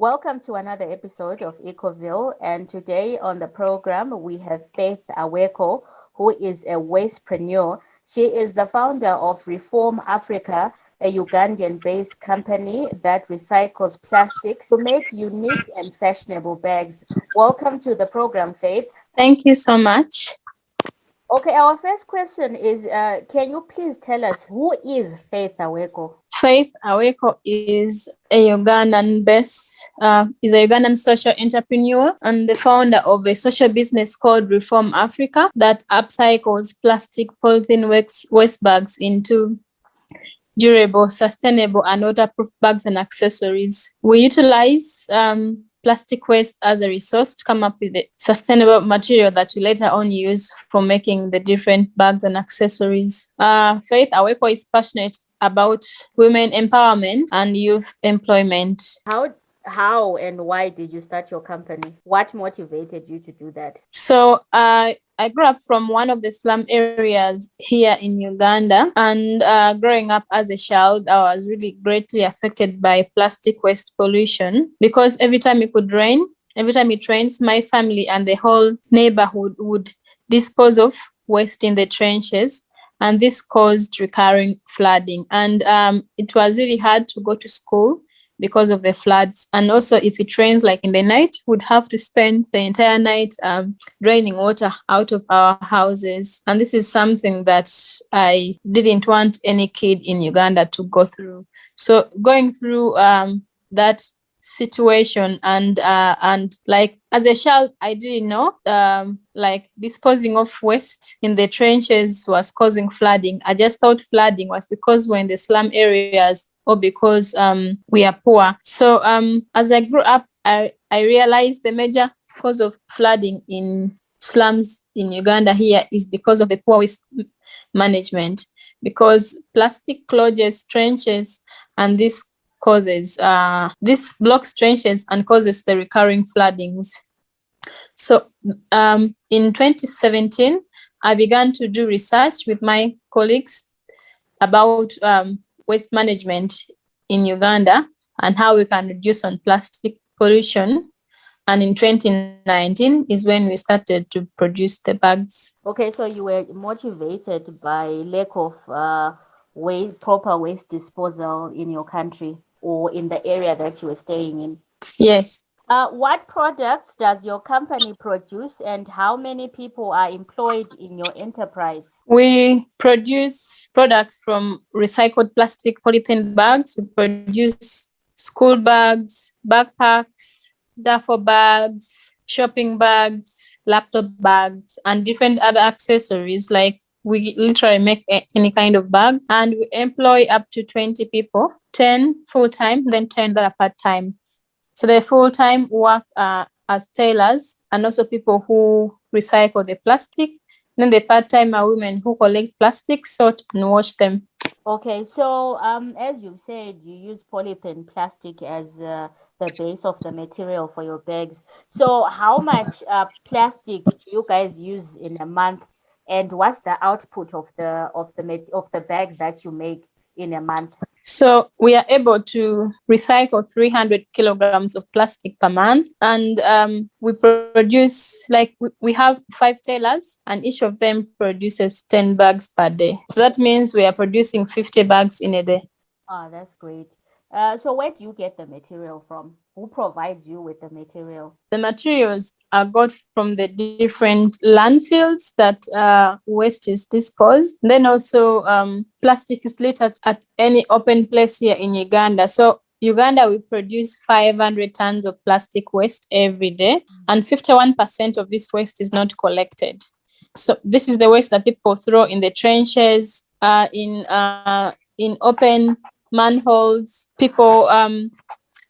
Welcome to another episode of EcoVille, and today on the program we have Faith Aweko, who is a waste-prenuer. She is the founder of Reform Africa, a Ugandan-based company that recycles plastics to make unique and fashionable bags. Welcome to the program, Faith. Thank you so much. Okay, our first question is, can you please tell us who is Faith Aweko? Faith Aweko is a Ugandan social entrepreneur and the founder of a social business called Reform Africa that upcycles plastic polythene waste bags into durable, sustainable, and waterproof bags and accessories. We utilize plastic waste as a resource to come up with a sustainable material that we later on use for making the different bags and accessories. Faith Aweko is passionate about women empowerment and youth employment. How and why did you start your company? What motivated you to do that? So I grew up from one of the slum areas here in Uganda, and growing up as a child, I was really greatly affected by plastic waste pollution because every time it rains, my family and the whole neighborhood would dispose of waste in the trenches, and this caused recurring flooding. And it was really hard to go to school because of the floods. And also if it rains like in the night, we'd have to spend the entire night draining water out of our houses. And this is something that I didn't want any kid in Uganda to go through. So going through that situation and like as a child, I didn't know like disposing of waste in the trenches was causing flooding. I just thought flooding was because we're in the slum areas or because we are poor. So as I grew up, I realized the major cause of flooding in slums in Uganda here is because of the poor waste management, because plastic closes trenches, and this blocks trenches and causes the recurring floodings. So in 2017, I began to do research with my colleagues about waste management in Uganda and how we can reduce on plastic pollution. And in 2019 is when we started to produce the bags. Okay, so you were motivated by lack of proper waste disposal in your country or in the area that you were staying in? Yes. What products does your company produce, and how many people are employed in your enterprise? We produce products from recycled plastic polythene bags. We produce school bags, backpacks, duffel bags, shopping bags, laptop bags, and different other accessories. Like we literally make any kind of bag, and we employ up to 20 people, 10 full-time, then 10 that are part-time. So the full-time work as tailors and also people who recycle the plastic. Then the part-time are women who collect plastic, sort and wash them. Okay, so as you said, you use polythene plastic as the base of the material for your bags. So how much plastic do you guys use in a month, and what's the output of the bags that you make in a month? So we are able to recycle 300 kilograms of plastic per month, and we produce, like we have 5 tailors, and each of them produces 10 bags per day. So that means we are producing 50 bags in a day. Oh, that's great. So where do you get the material from? Who provides you with the material? The materials are got from the different landfills that waste is disposed. Then also plastic is littered at any open place here in Uganda. So Uganda, we produce 500 tons of plastic waste every day, and 51% of this waste is not collected. So this is the waste that people throw in the trenches, in open manholes. People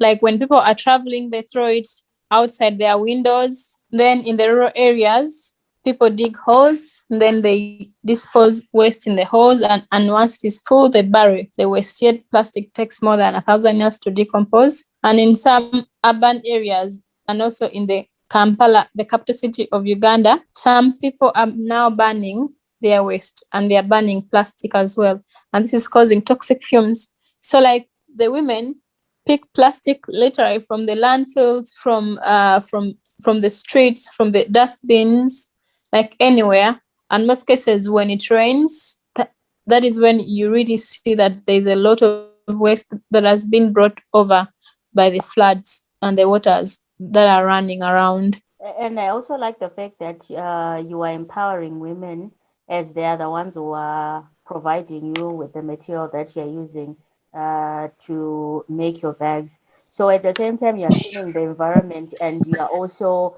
like when people are traveling, they throw it outside their windows. Then in the rural areas, people dig holes, and then they dispose waste in the holes, and once it is full, they bury the waste. Yet plastic takes more than 1,000 years to decompose. And in some urban areas, and also in the Kampala, the capital city of Uganda, some people are now burning their waste, and they are burning plastic as well. And this is causing toxic fumes. So like the women pick plastic literally from the landfills, from the streets, from the dustbins, like anywhere. And most cases, when it rains, that is when you really see that there's a lot of waste that has been brought over by the floods and the waters that are running around. And I also like the fact that you are empowering women, as they are the ones who are providing you with the material that you're using to make your bags. So at the same time, you're cleaning the environment, and you are also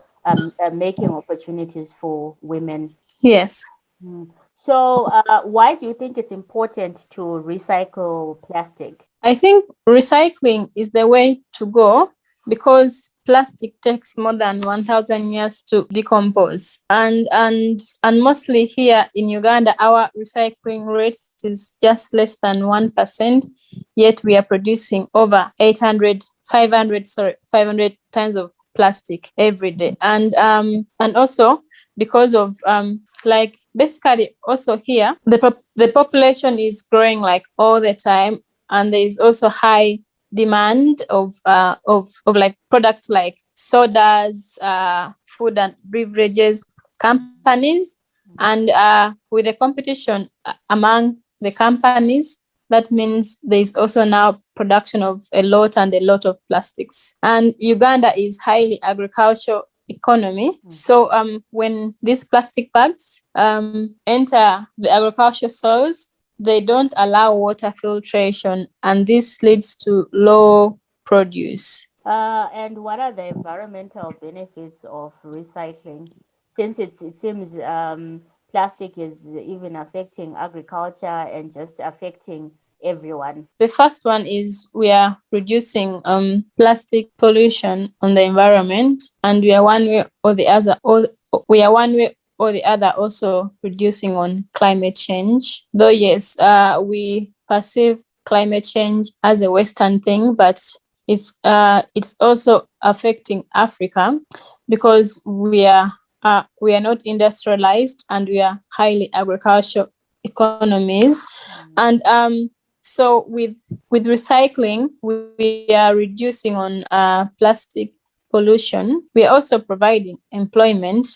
making opportunities for women. Yes. Mm. So why do you think it's important to recycle plastic? I think recycling is the way to go because plastic takes more than 1,000 years to decompose. And mostly here in Uganda, our recycling rate is just less than 1%, yet we are producing over 500 tons of plastic every day. And also because of like basically also here the population is growing like all the time, and there is also high demand of like products like sodas, food and beverages companies, and with the competition among the companies, that means there is also now production of a lot of plastics. And Uganda is highly agricultural economy. So when these plastic bags enter the agricultural soils, they don't allow water filtration, and this leads to low produce. And what are the environmental benefits of recycling? Since it seems plastic is even affecting agriculture and just affecting everyone. The first one is we are reducing plastic pollution on the environment, and we are one way or the other, also reducing on climate change. Though yes, we perceive climate change as a Western thing, but if it's also affecting Africa because we are not industrialized and we are highly agricultural economies. And so with recycling, we are reducing on plastic pollution. We are also providing employment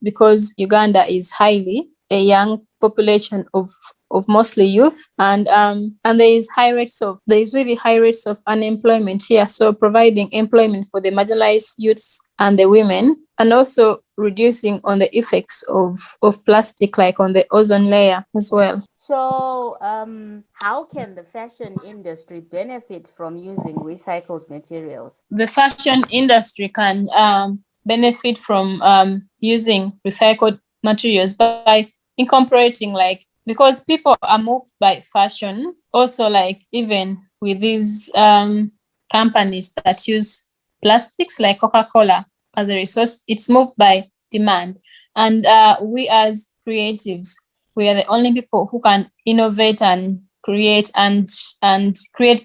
because Uganda is highly a young population of mostly youth, and there is really high rates of unemployment here. So providing employment for the marginalized youths and the women, and also reducing on the effects of plastic, like on the ozone layer as well. So, how can the fashion industry benefit from using recycled materials? The fashion industry can benefit from using recycled materials by incorporating, like, because people are moved by fashion, also like even with these companies that use plastics like Coca-Cola as a resource, it's moved by demand. And we as creatives, we are the only people who can innovate and create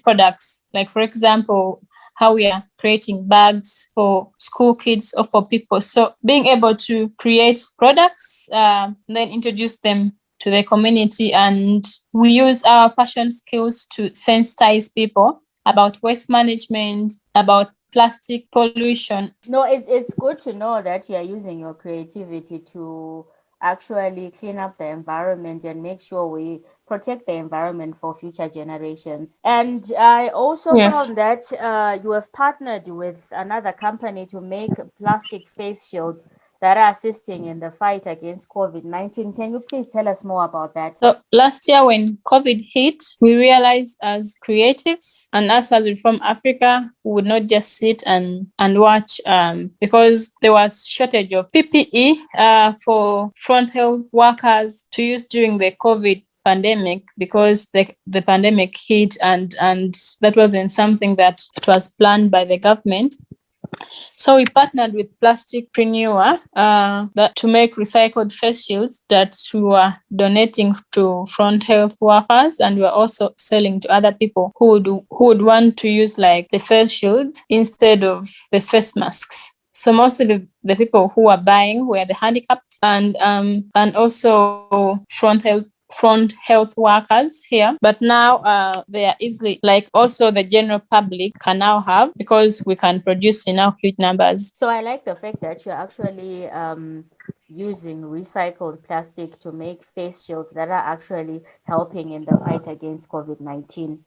products. Like, for example, how we are creating bags for school kids or for people. So being able to create products, then introduce them to the community, and we use our fashion skills to sensitize people about waste management, about plastic pollution. No, it's good to know that you're using your creativity to actually clean up the environment and make sure we protect the environment for future generations. And I also Yes. found that you have partnered with another company to make plastic face shields that are assisting in the fight against COVID-19. Can you please tell us more about that? So last year when COVID hit, we realized as creatives and us as Reform Africa, we would not just sit and watch because there was shortage of PPE for front health workers to use during the COVID pandemic, because the pandemic hit, and that wasn't something that was planned by the government. So we partnered with waste-prenuer that to make recycled face shields that we were donating to front health workers, and we were also selling to other people who would want to use like the face shield instead of the face masks. So mostly the people who were buying were the handicapped and also front health front health workers here, but now they are easily, like also the general public can now have, because we can produce in now huge numbers. So I like the fact that you're actually using recycled plastic to make face shields that are actually helping in the fight against COVID-19.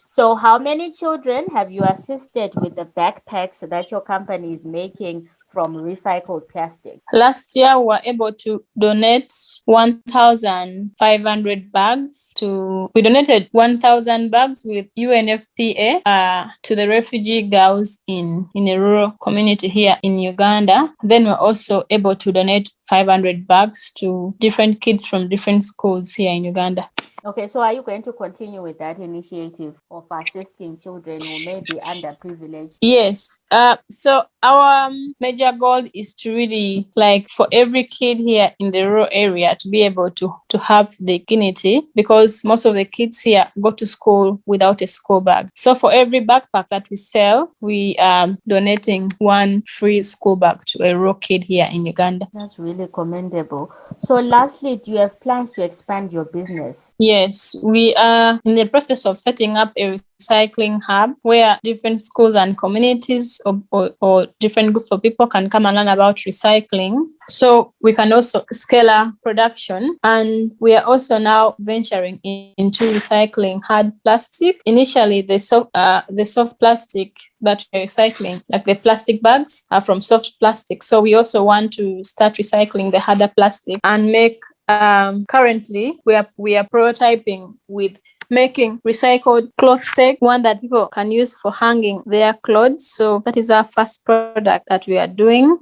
So how many children have you assisted with the backpacks that your company is making from recycled plastic? Last year, we were able to donate 1,500 bags we donated 1,000 bags with UNFPA to the refugee girls in a rural community here in Uganda. Then we're also able to donate 500 bags to different kids from different schools here in Uganda. Okay, so are you going to continue with that initiative of assisting children who may be underprivileged? Yes. So our major goal is to really, like, for every kid here in the rural area to be able to have the dignity, because most of the kids here go to school without a school bag. So for every backpack that we sell, we are donating one free school bag to a rural kid here in Uganda. That's really commendable. So lastly, do you have plans to expand your business? Yes, we are in the process of setting up a recycling hub where different schools and communities or different groups of people can come and learn about recycling. So we can also scale our production, and we are also now venturing into recycling hard plastic. Initially, the soft plastic that we're recycling, like the plastic bags, are from soft plastic. So we also want to start recycling the harder plastic and make. Currently, we are prototyping with making recycled cloth peg, one that people can use for hanging their clothes. So that is our first product that we are doing.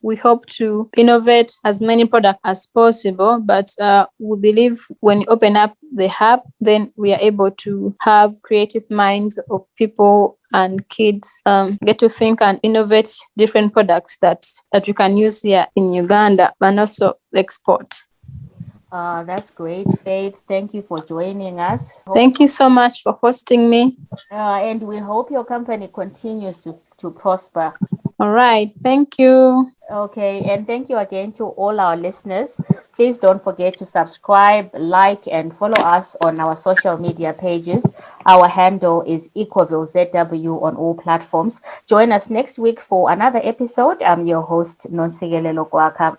We hope to innovate as many products as possible, but we believe when you open up the hub, then we are able to have creative minds of people and kids get to think and innovate different products that we can use here in Uganda and also export. That's great, Faith. Thank you for joining us. Thank you so much for hosting me. And we hope your company continues to prosper. All right. Thank you. Okay. And thank you again to all our listeners. Please don't forget to subscribe, like, and follow us on our social media pages. Our handle is EcoVille ZW on all platforms. Join us next week for another episode. I'm your host, Nonsigelelo Kwaka.